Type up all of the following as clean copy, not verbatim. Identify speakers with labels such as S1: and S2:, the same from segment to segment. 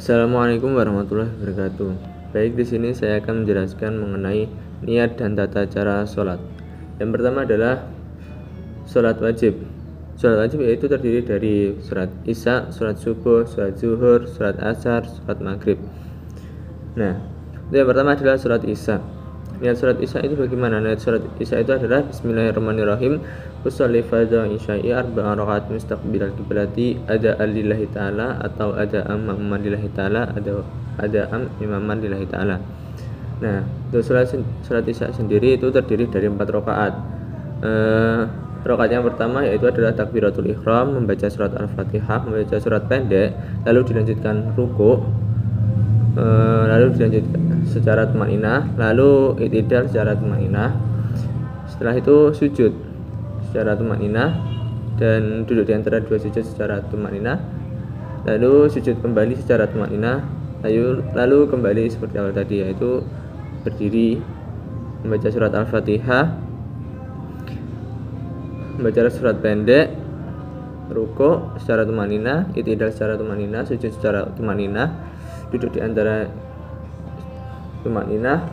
S1: Assalamualaikum warahmatullahi wabarakatuh. Baik, di sini saya akan menjelaskan mengenai niat dan tata cara sholat. Yang pertama adalah sholat wajib. Sholat wajib yaitu terdiri dari sholat isya, sholat subuh, sholat zuhur, sholat asar, sholat maghrib. Nah, yang pertama adalah sholat isya. Niat sholat isya itu bagaimana? Niat sholat isya itu adalah Bismillahirrahmanirrahim. Usolli fardhu isya'i arba'a rakaat mustaqbilal qiblati ada'an lillahi ta'ala atau ada'an ma'muman lillahi ta'ala ada'an imaman lillahi ta'ala. Nah, untuk sholat isya sendiri itu terdiri dari 4 rakaat. Rakaat yang pertama yaitu adalah takbiratul ihram, membaca surat Al-Fatihah, membaca surat pendek, lalu dilanjutkan ruku', lalu dilanjutkan secara tumaninah, lalu i'tidal secara tumaninah. Setelah itu sujud secara tumaninah dan duduk di antara dua sujud secara tumaninah, lalu sujud kembali secara tumaninah, lalu kembali seperti awal tadi, yaitu berdiri, membaca surat Al-Fatihah, membaca surat pendek, ruku' secara tumaninah, i'tidal secara tumaninah, sujud secara tumaninah, duduk di antara tumaninah,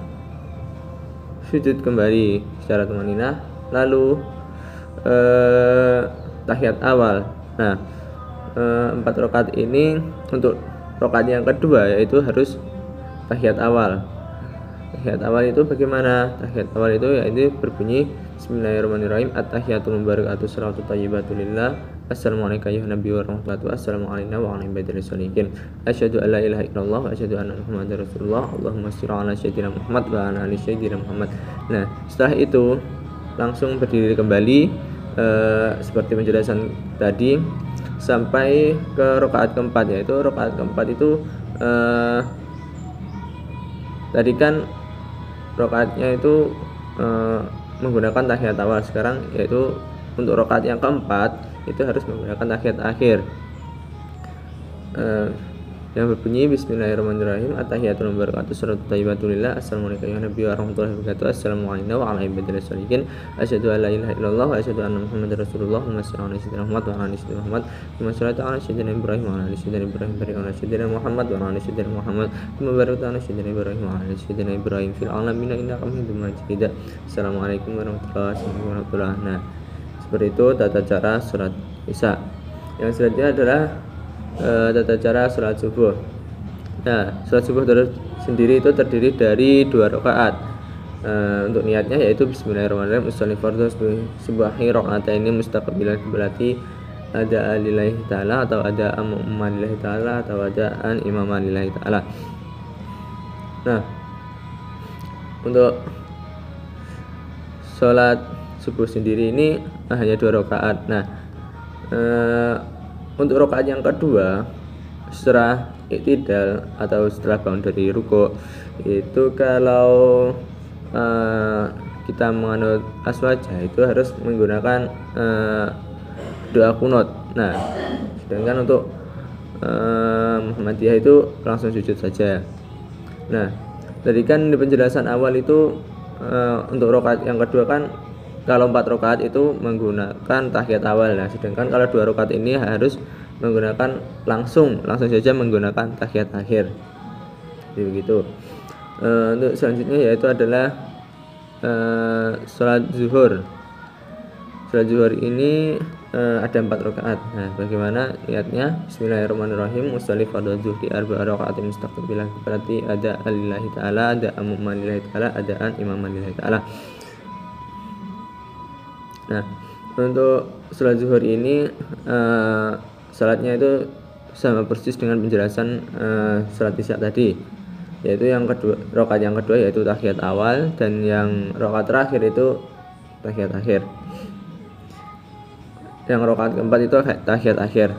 S1: sujud kembali secara tumaninah, lalu tahiyat awal. Nah, 4 rakaat ini untuk rakaat yang kedua yaitu harus tahiyat awal. Tahiyat awal itu bagaimana? Tahiyat awal itu yaitu berbunyi Bismillahirrahmanirrahim. At-tahiyatul mubarakatuh salawatu thayyibatu lillah. Assalamualaikum ya nabi wa rahmatullahi wassalamualaikum wa ala ibadil sholihin. Asyhadu an la ilaha illallah wa asyhadu anna muhammadar rasulullah. Allahumma shalli ala sayyidina Muhammad wa ala ali sayyidina Muhammad. Nah, setelah itu langsung berdiri kembali seperti penjelasan tadi sampai ke rakaat keempat, yaitu rakaat keempat itu tadi kan rakaatnya itu menggunakan tahiyat awal. Sekarang yaitu untuk rakaat yang keempat itu harus menggunakan tahiyat akhir yang berbunyi Bismillahirrahmanirrahim. At-tahiyatul mubarakatuh salawatu thayyibatu lillah. Assalamualaikum ya nabi wa rahmatullahi wabarakatuh. Assalamualaikum wa ala ibadil sholihin. Asyhadu an la ilaha illallah wa asyhadu anna muhammadar rasulullah. Allahumma shalli ala sayyidina Muhammad wa ala ali sayyidina Muhammad. Kama shallaita ala sayyidina Ibrahim wa ala ali sayyidina Ibrahim. Barik ala sayyidina Muhammad wa ala ali sayyidina Muhammad. Kama barakta ala sayyidina Ibrahim wa ala ali sayyidina Ibrahim fil alamin innaka Hamidum Majid. Assalamualaikum warahmatullahi wabarakatuh. Nah, seperti itu tata cara sholat isya. Yang selanjutnya adalah tata cara sholat subuh. Nah, sholat subuh sendiri itu terdiri dari 2 rakaat. Untuk niatnya yaitu Bismillahirrahmanirrahim. Usolli fardhu subahi raka'ataini mustaqbilal qiblati ada'an lillahi ta'ala atau ada'an ma'muman lillahi ta'ala atau ada'an imaman lillahi ta'ala. Nah, untuk sholat subuh sendiri ini hanya 2 rakaat. Nah, untuk rakaat yang kedua setelah i'tidal atau setelah bangun dari ruku' itu kalau kita menganut aswajah itu harus menggunakan doa kunut. Nah, sedangkan untuk Muhammadiyah itu langsung sujud saja. Nah, tadi kan di penjelasan awal itu untuk rakaat yang kedua kan kalau 4 rakaat itu menggunakan tahiyat awal. Nah, sedangkan kalau 2 rakaat ini harus menggunakan langsung saja menggunakan tahiyat akhir. Jadi begitu. Untuk selanjutnya yaitu adalah sholat zuhur. Sholat zuhur ini ada 4 rakaat. Nah, bagaimana niatnya? Bismillahirrahmanirrahim. Usolli fardhu zuhri arba'a rakaatin mustaqbilan berarti ada lillahi ta'ala, ada amman lillahi ta'ala, adaan imaman lillahi ta'ala. Nah, untuk sholat zuhur ini sholatnya itu sama persis dengan penjelasan sholat isya tadi, yaitu yang kedua, rakaat yang kedua yaitu tahiyat awal dan yang rakaat terakhir itu tahiyat akhir. Yang rakaat keempat itu tahiyat akhir.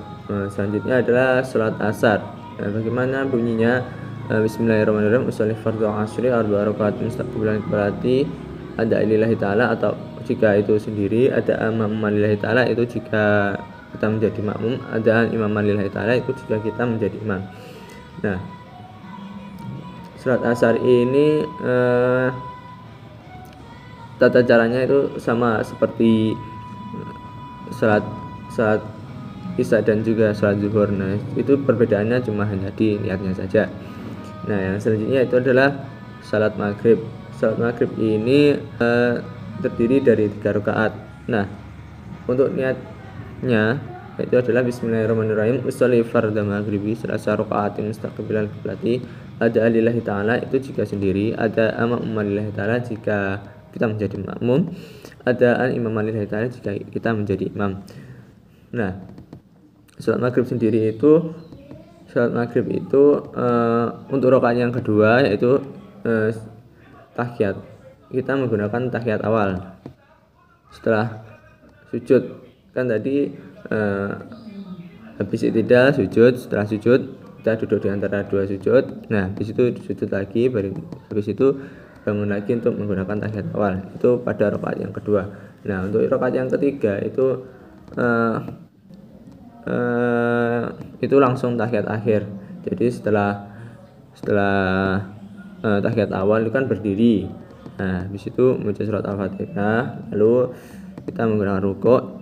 S1: Selanjutnya adalah sholat asar. Nah, bagaimana bunyinya? Bismillahirrahmanirrahim. Usolli fardhu asri arba'a rakaatin mustaqbilan qiblati ada lillahi ta'ala atau jika itu sendiri, ada amman lillahi ta'ala itu jika kita menjadi makmum, ada imaman lillahi ta'ala itu jika kita menjadi imam. Nah, sholat asar ini tata caranya itu sama seperti sholat isya dan juga sholat zuhur. Nah, itu perbedaannya cuma hanya di niatnya saja. Nah, yang selanjutnya itu adalah salat maghrib. Salat maghrib ini terdiri dari 3 rakaat. Nah, untuk niatnya itu adalah bismillahirrahmanirrahim, usolli fardhu maghribi salasa rakaatin mustaqbilal qiblati, ada lillahi ta'ala itu jika sendiri, ada amam lillahi ta'ala jika kita menjadi makmum, ada an imam lillahi ta'ala jika kita menjadi imam. Nah, salat maghrib sendiri itu untuk rakaat yang kedua yaitu tahiyat. Kita menggunakan tahiyat awal setelah sujud. Kan tadi habis iktidal sujud, setelah sujud kita duduk di antara 2 sujud. Nah, habis itu sujud lagi, baru habis itu bangun lagi untuk menggunakan tahiyat awal. Itu pada rakaat yang kedua. Nah, untuk rakaat yang ketiga itu langsung tahiyat akhir. Jadi setelah tahiyat awal itu kan berdiri. Nah, habis itu membaca surat Al-Fatihah, lalu kita menggunakan rukuk,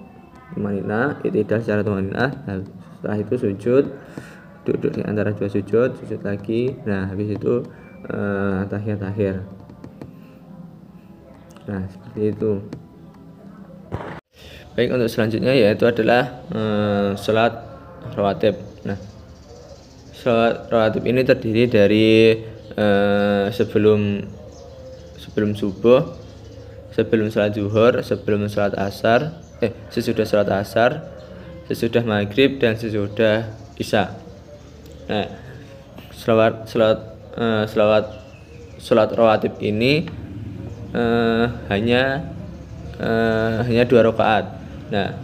S1: tumanina, iktidal secara tumanina. Nah, setelah itu sujud, duduk di antara 2 sujud lagi. Nah, habis itu tahiyat akhir. Nah, seperti itu. Baik, untuk selanjutnya yaitu adalah sholat rawatib. Nah, sholat rawatib ini terdiri dari sebelum subuh, sebelum sholat zuhur, sebelum sholat asar, sesudah sholat asar, sesudah maghrib, dan sesudah isya. Nah, sholat rawatib ini hanya 2 rakaat. Nah,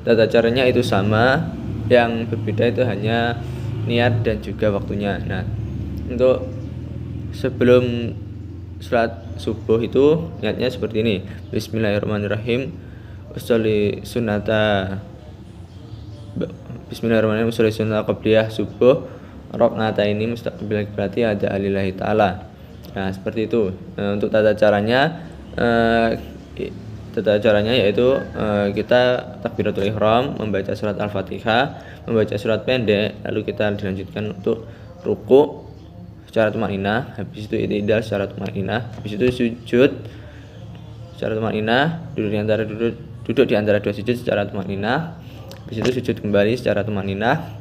S1: tata caranya itu sama, yang berbeda itu hanya niat dan juga waktunya. Nah, untuk sebelum sholat subuh itu niatnya seperti ini, bismillahirrahmanirrahim, usolli sunnata qabliyah subuh rakaataini mustaqbilal qiblati ada lillahi ta'ala. Nah, seperti itu. Untuk tata caranya yaitu kita takbiratul ihram, membaca surat Al-Fatihah, membaca surat pendek, lalu kita dilanjutkan untuk ruku secara tumanina, habis itu iktidal secara tumanina, habis itu sujud secara tumanina, duduk di antara 2 sujud secara tumanina, habis itu sujud kembali secara tumanina,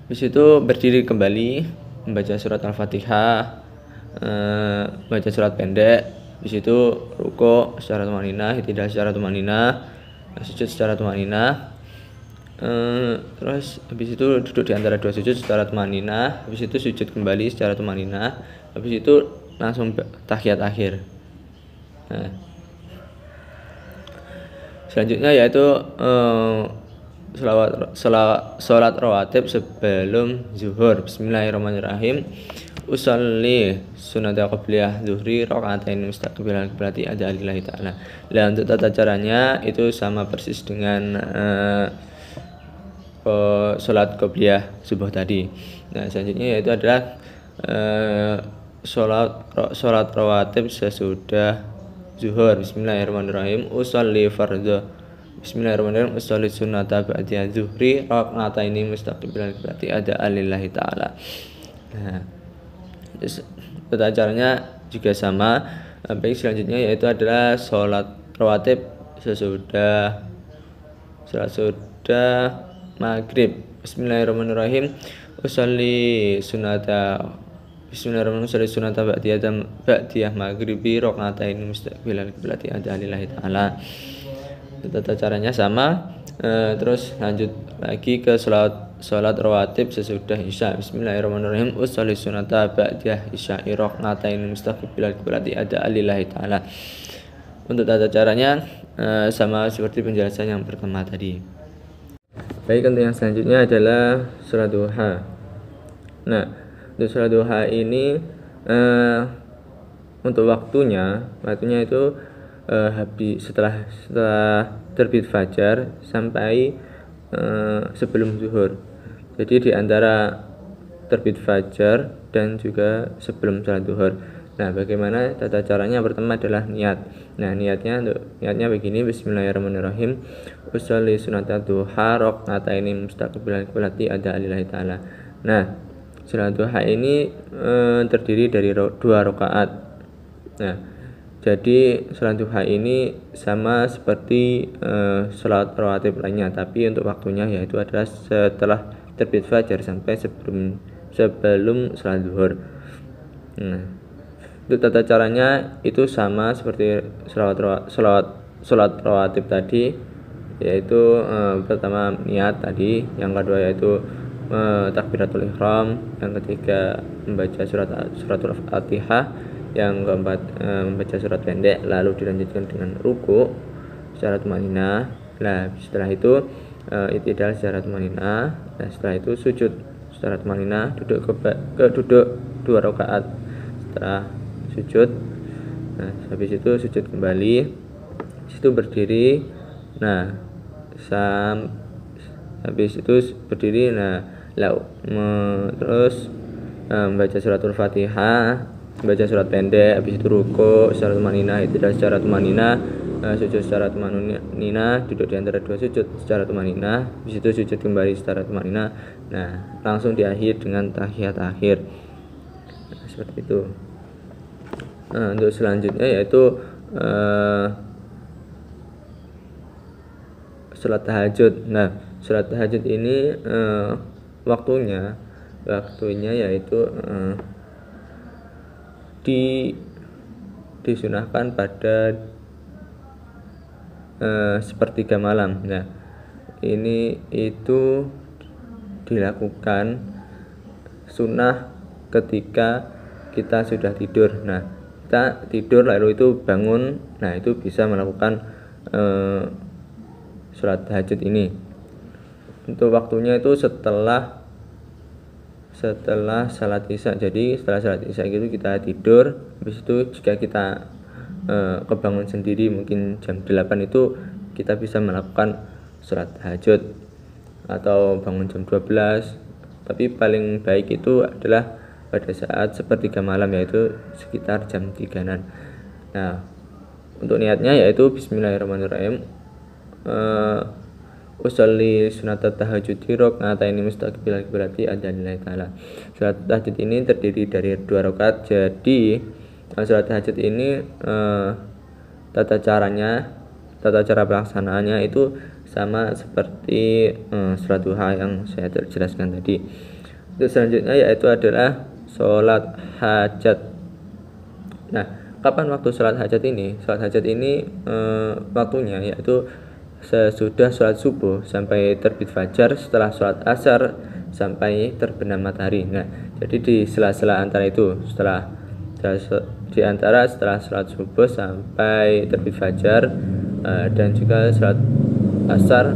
S1: habis itu berdiri kembali, membaca surat Al-Fatihah, membaca surat pendek, habis itu ruku secara tumanina, iktidal secara tumanina, sujud secara tumanina, terus habis itu duduk di antara 2 sujud secara tumanina, habis itu sujud kembali secara tumanina, habis itu langsung tahiyat akhir. Nah, selanjutnya yaitu sholat rawatib sebelum zuhur. Bismillahirrahmanirrahim, usolli sunnata qabliyah zuhri rakaatain mustaqbilal qiblati ada lillahi ta'ala. Dan untuk tata caranya itu sama persis dengan sholat qabliyah subuh tadi. Nah, selanjutnya yaitu adalah sholat rawatib sesudah zuhur. Bismillahirrahmanirrahim, usolli fardhu Bismillahirrahmanirrahim, usolli sunnata ba'da zuhri rakaatain mustaqbilal qiblati ada lillahi ta'ala. Nah, tata caranya juga sama. Baik, selanjutnya yaitu adalah sholat rawatib sesudah maghrib. Bismillahirrahmanirrahim, usolli sunnata ba'diyah maghribi rakaatain mustaqbilal qiblati ada lillahi ta'ala. Tata caranya sama. Terus lanjut lagi ke sholat rawatib sesudah isya. Bismillahirrahmanirrahim, usolli sunnata ba'diyah isya'i rakaatain mustaqbilal qiblati ada lillahi ta'ala. Untuk tata caranya sama seperti penjelasan yang pertama tadi. Baik, untuk yang selanjutnya adalah sholat duha. Nah, untuk sholat duha ini untuk waktunya itu habis setelah terbit fajar sampai sebelum zuhur. Jadi di antara terbit fajar dan juga sebelum sholat zuhur. Nah, bagaimana tata caranya? Pertama adalah niat. Nah, niatnya begini. Bismillahirrahmanirrahim. Usolli sunata duha rakaataini mustaqbilal qiblati ada lillahi ta'ala. Nah, salat duha ini terdiri dari 2 rakaat. Nah, jadi salat duha ini sama seperti salat rawatib lainnya, tapi untuk waktunya yaitu adalah setelah terbit fajar sampai sebelum salat zuhur. Nah, untuk tata caranya itu sama seperti salat rawatib tadi, yaitu pertama niat tadi, yang kedua yaitu takbiratul ihram, yang ketiga membaca suratul Fatihah, yang keempat membaca surat pendek, lalu dilanjutkan dengan ruku secara tumanina. Nah, setelah itu i'tidal secara tumanina. Nah, setelah itu sujud secara tumanina, duduk 2 rakaat. Setelah sujud, nah habis itu sujud kembali, situ berdiri. Nah, habis itu berdiri. Nah, terus membaca suratul Fatihah, baca surat pendek, habis itu ruku secara tumanina, itu secara tumanina, sujud secara tumanina, duduk di antara 2 sujud secara tumanina, habis itu sujud kembali secara tumanina. Nah, langsung diakhiri dengan tahiyat akhir. Nah, seperti itu. Nah, untuk selanjutnya yaitu salat tahajud. Nah, salat tahajud ini waktunya yaitu disunahkan pada sepertiga malam. Nah, itu dilakukan sunnah ketika kita sudah tidur. Nah, kita tidur lalu itu bangun, nah itu bisa melakukan sholat tahajud ini. Untuk waktunya itu setelah salat isya. Jadi setelah salat isya itu kita tidur, habis itu jika kita kebangun sendiri mungkin jam 8 itu kita bisa melakukan sholat tahajud, atau bangun jam 12. Tapi paling baik itu adalah pada saat sepertiga malam, yaitu sekitar jam 3-an. Nah, untuk niatnya yaitu bismillahirrahmanirrahim. Usolli sunata tahajudi rakaataini mustaqbilal qiblati adzanillahi ta'ala. Salat tahajud ini terdiri dari 2 rakaat. Jadi salat tahajud ini tata cara pelaksanaannya itu sama seperti salat duha yang saya jelaskan tadi. Untuk selanjutnya yaitu adalah salat hajat. Nah, kapan waktu salat hajat ini? Salat hajat ini waktunya yaitu sesudah sholat subuh sampai terbit fajar, setelah sholat asar sampai terbenam matahari. Nah, jadi di sela-sela antara itu, setelah sholat subuh sampai terbit fajar, dan juga sholat asar,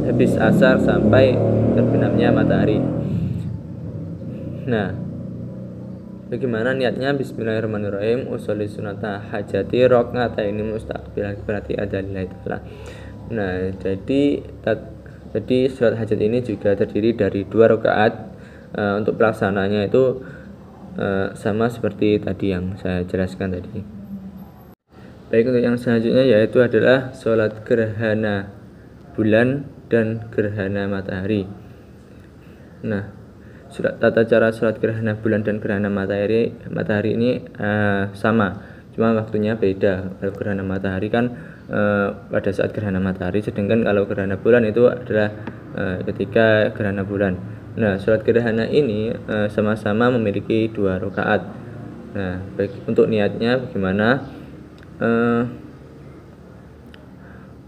S1: habis asar sampai terbenamnya matahari. Nah, bagaimana niatnya? Bismillahirrahmanirrahim. Usolli sunata hajati rakaataini mustaqbilal qiblati adzanillahi ta'ala. Nah, jadi sholat hajat ini juga terdiri dari 2 rakaat. Untuk pelaksananya itu sama seperti tadi yang saya jelaskan tadi. Baik, untuk yang selanjutnya yaitu adalah sholat gerhana bulan dan gerhana matahari. Nah, tata cara sholat gerhana bulan dan gerhana matahari ini sama, cuma waktunya beda. Kalau gerhana matahari kan pada saat gerhana matahari, sedangkan kalau gerhana bulan itu adalah ketika gerhana bulan. Nah, sholat gerhana ini sama-sama memiliki 2 rakaat. Nah, baik, untuk niatnya bagaimana?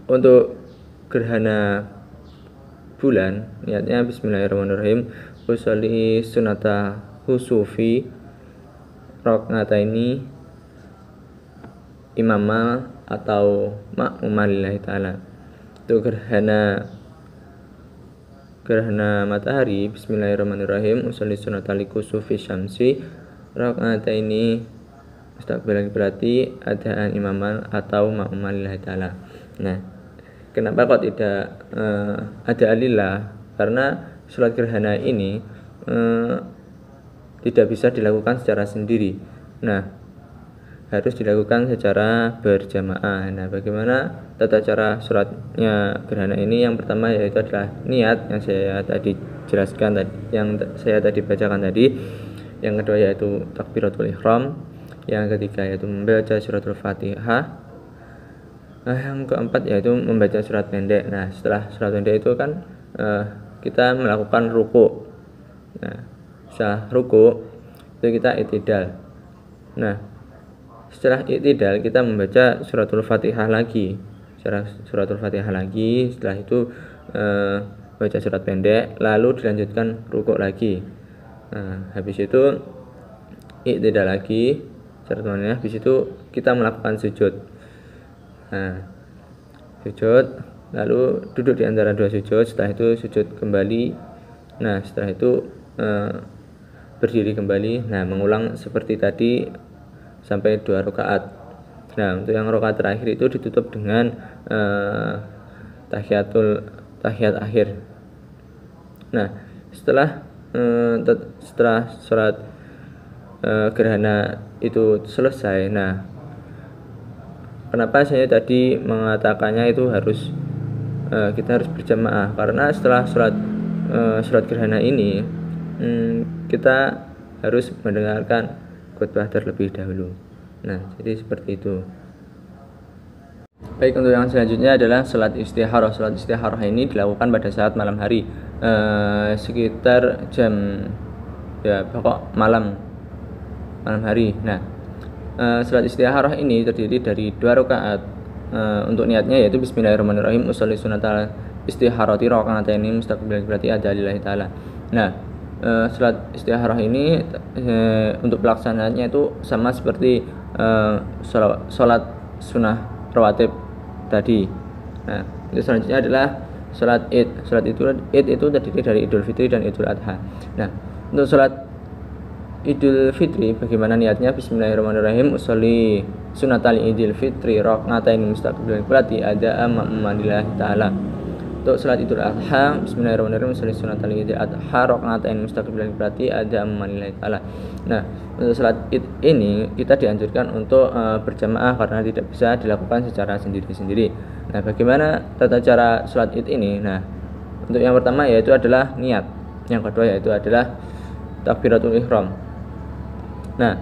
S1: Untuk gerhana bulan niatnya bismillahirrahmanirrahim. Usolli sunata husufi rakaataini imama atau ma'muman lillahi ta'ala. Untuk gerhana matahari bismillahirrahmanirrahim. Usolli sunata likusufi syamsi rakaataini mustaqbilal qiblati adaan imaman atau ma'muman lillahi ta'ala. Nah, kenapa kok tidak ada alillah? Karena sholat gerhana ini tidak bisa dilakukan secara sendiri. Nah, harus dilakukan secara berjamaah. Nah, bagaimana tata cara sholatnya gerhana ini? Yang pertama yaitu adalah niat yang saya tadi jelaskan tadi, yang saya tadi bacakan tadi. Yang kedua yaitu takbiratul ihram. Yang ketiga yaitu membaca suratul Fatihah. Yang keempat yaitu membaca surat pendek. Nah, setelah surat pendek itu kan kita melakukan ruku. Nah, setelah ruku itu kita i'tidal. Nah, setelah i'tidal kita membaca suratul Fatihah lagi. Setelah itu baca surat pendek, lalu dilanjutkan rukuk lagi. Nah, habis itu i'tidal lagi, habis itu kita melakukan sujud. Nah, sujud, lalu duduk di antara dua sujud, setelah itu sujud kembali. Nah, setelah itu berdiri kembali. Nah, mengulang seperti tadi sampai 2 rakaat. Nah, untuk yang rakaat terakhir itu ditutup dengan tahiyat akhir. Nah, setelah sholat gerhana itu selesai. Nah, kenapa saya tadi mengatakannya itu harus kita harus berjamaah? Karena setelah sholat gerhana ini kita harus mendengarkan khutbah terlebih dahulu. Nah, jadi seperti itu. Baik, untuk yang selanjutnya adalah sholat istikharah. Sholat istikharah ini dilakukan pada saat malam hari, sekitar jam malam hari. Nah, sholat istikharah ini terdiri dari 2 rakaat. Untuk niatnya yaitu bismillahirrahmanirrahim, usolli sunatal istikharati raka'ataini mustaqbilal qiblati adalillahi ta'ala. Nah, sholat istikharah ini untuk pelaksanaannya itu sama seperti sholat sunnah rawatib tadi. Nah, itu selanjutnya adalah sholat id. Sholat id itu terdiri dari Idul Fitri dan Idul Adha. Nah, untuk sholat Idul Fitri bagaimana niatnya? Bismillahirrahmanirrahim, usolli sunatal Idul Fitri raka'ataini mustaqbilal qiblati ada ma'amadillahi ta'ala. Untuk sholat Idul Adha, bismillahirrahmanirrahim, usolli sunatal Idul Adha raka'ataini mustaqbilal qiblati ada ma'amadillahi ta'ala. Nah, untuk sholat id ini kita dianjurkan untuk berjamaah karena tidak bisa dilakukan secara sendiri-sendiri. Nah, bagaimana tata cara sholat id ini? Nah, untuk yang pertama yaitu adalah niat. Yang kedua yaitu adalah takbiratul ihram. Nah,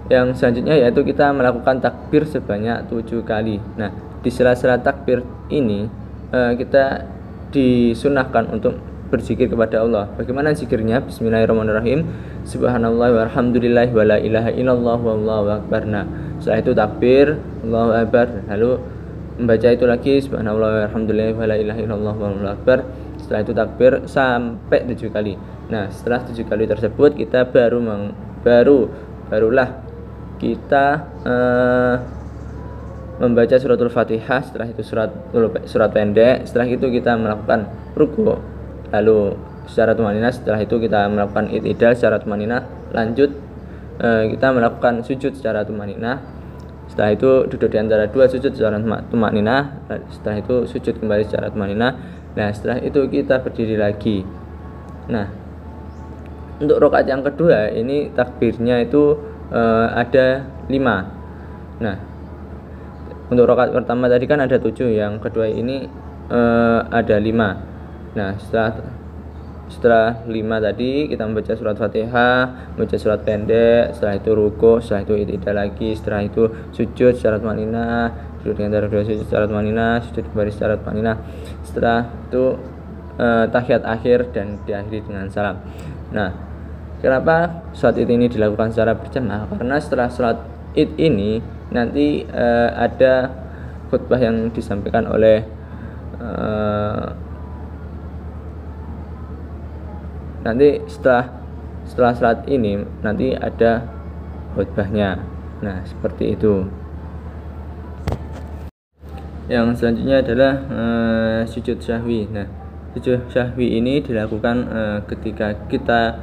S1: yang selanjutnya yaitu kita melakukan takbir sebanyak 7 kali. Nah, di sela-sela takbir ini kita disunahkan untuk berzikir kepada Allah. Bagaimana zikirnya? Bismillahirrahmanirrahim, subhanallah walhamdulillah wa la ilaha illallah wallahu akbar. Nah, setelah itu takbir, Allahu akbar, lalu membaca itu lagi subhanallah walhamdulillah wa la ilaha illallah wallahu akbar. Setelah itu takbir sampai 7 kali. Nah, setelah 7 kali tersebut kita barulah kita membaca suratul Fatihah. Setelah itu surat pendek. Setelah itu kita melakukan ruku, lalu secara tumanina. Setelah itu kita melakukan i'tidal secara tumanina. Lanjut kita melakukan sujud secara tumanina. Setelah itu duduk di antara 2 sujud secara tumanina. Setelah itu sujud kembali secara tumanina. Nah, setelah itu kita berdiri lagi. Nah, untuk rakaat yang kedua ini takbirnya itu ada 5. Nah, untuk rakaat pertama tadi kan ada 7, yang kedua ini ada 5. Nah, setelah 5 tadi kita membaca surat Fatihah, membaca surat pendek, setelah itu ruku, setelah itu i'tidal lagi, setelah itu sujud secara tumanina, duduk di antara 2 sujud secara tumanina, sujud kembali secara tumanina. Setelah itu tahiyat akhir dan diakhiri dengan salam. Nah, kenapa sholat id ini dilakukan secara berjamaah? Karena setelah sholat id ini nanti ada khutbah yang disampaikan oleh nanti setelah sholat ini nanti ada khutbahnya. Nah, seperti itu. Yang selanjutnya adalah sujud syahwi. Nah, sujud syahwi ini dilakukan ketika kita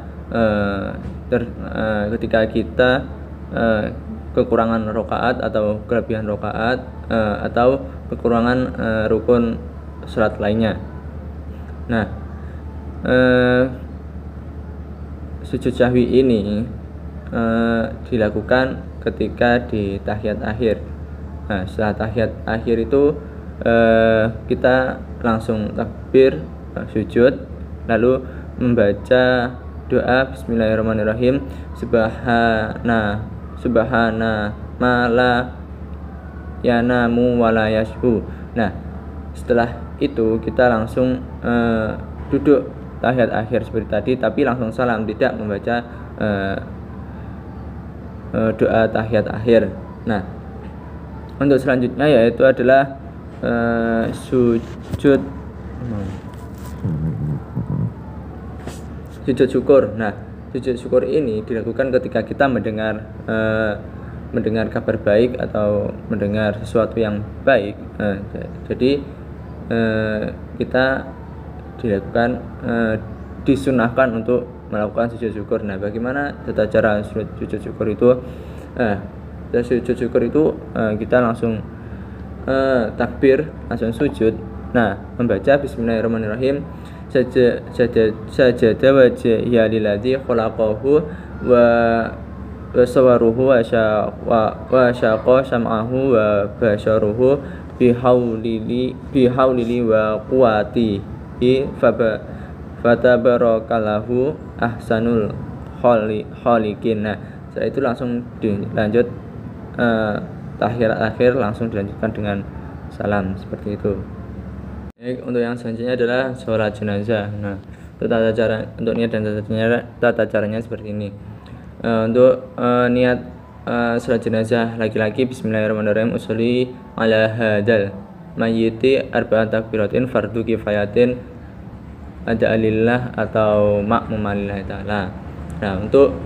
S1: kekurangan rakaat atau kelebihan rakaat atau kekurangan rukun salat lainnya. Nah, sujud syahwi ini dilakukan ketika di tahiyat akhir. Nah, setelah tahiyat akhir itu kita langsung takbir, sujud, lalu membaca doa Bismillahirrahmanirrahim, subhana mala yanamu wala yashu. Nah, setelah itu kita langsung duduk tahiyat akhir seperti tadi, tapi langsung salam, tidak membaca doa tahiyat akhir. Nah, untuk selanjutnya yaitu adalah sujud syukur. Nah, sujud syukur ini dilakukan ketika kita mendengar kabar baik atau mendengar sesuatu yang baik. Jadi kita dilakukan disunahkan untuk melakukan sujud syukur. Nah, bagaimana tata cara sujud syukur itu? Sujud syukur itu kita langsung takbir, langsung sujud. Nah, membaca Bismillahirrahmanirrahim, sajada wajhiya lillazi khalaqahu wa sawaruhu wa syaqa sam'ahu wa basharuhu bihaulihi wa quwwatihi fatabarakallahu ahsanul khaliqin. Nah, setelah itu langsung dilanjut tahiyat akhir, langsung dilanjutkan dengan salam seperti itu. Untuk yang selanjutnya adalah sholat jenazah. Nah, untuk niat dan tata caranya seperti ini. Untuk niat sholat jenazah laki-laki, Bismillahirrahmanirrahim, usolli ala hadal mayyiti arba'at takbiratin fardu kifayatin ada alillah atau makmumalillah ta'ala. Nah, untuk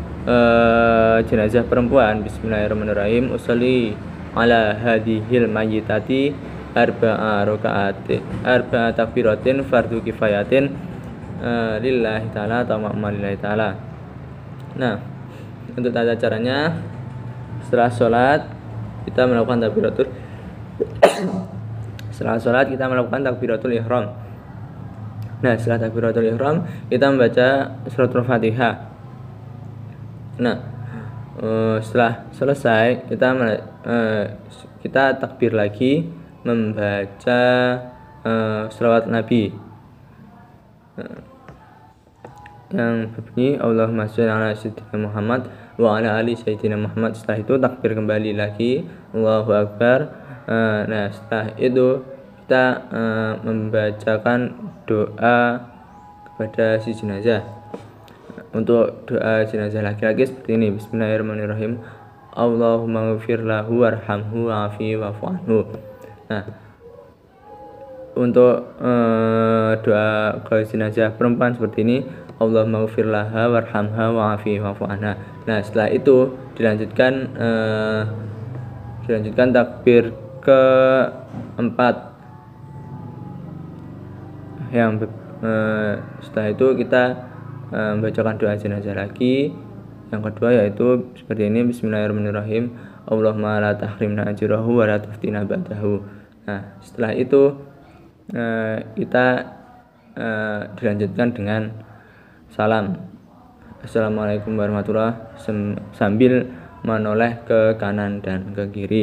S1: jenazah perempuan, Bismillahirrahmanirrahim, usolli ala hadihil mayyitati arba'a takbiratin fardu kifayatin lillahi ta'ala atau makmumalillah ta'ala. Nah, untuk tata caranya, setelah sholat kita melakukan takbiratul ihram. Nah, setelah takbiratul ihram kita membaca suratul Fatihah. Nah, setelah selesai kita takbir lagi, membaca shalawat Nabi yang berbunyi Allahumma sholli ala sayyidina Muhammad wa ala ali sayyidina Muhammad. Setelah itu takbir kembali lagi, Allahu Akbar. Nah, setelah itu kita membacakan doa kepada si jenazah. Untuk doa jenazah laki-laki seperti ini, Bismillahirrahmanirrahim, Allahumma ghfir lahu warhamhu wa'afihi wa'fu anhu. Nah, untuk doa ke jenazah perempuan seperti ini, Allahumma ghfir laha warhamha wa'afihi wa'fu anha. Nah, setelah itu dilanjutkan takbir keempat. Setelah itu kita membacakan doa jenazah lagi. Yang kedua yaitu seperti ini, Bismillahirrahmanirrahim, Allahumma la tahrimna ajrahu wa la tuftina ba'dahu. Nah, setelah itu kita dilanjutkan dengan salam, Assalamualaikum warahmatullahi wabarakatuh, sambil menoleh ke kanan dan ke kiri.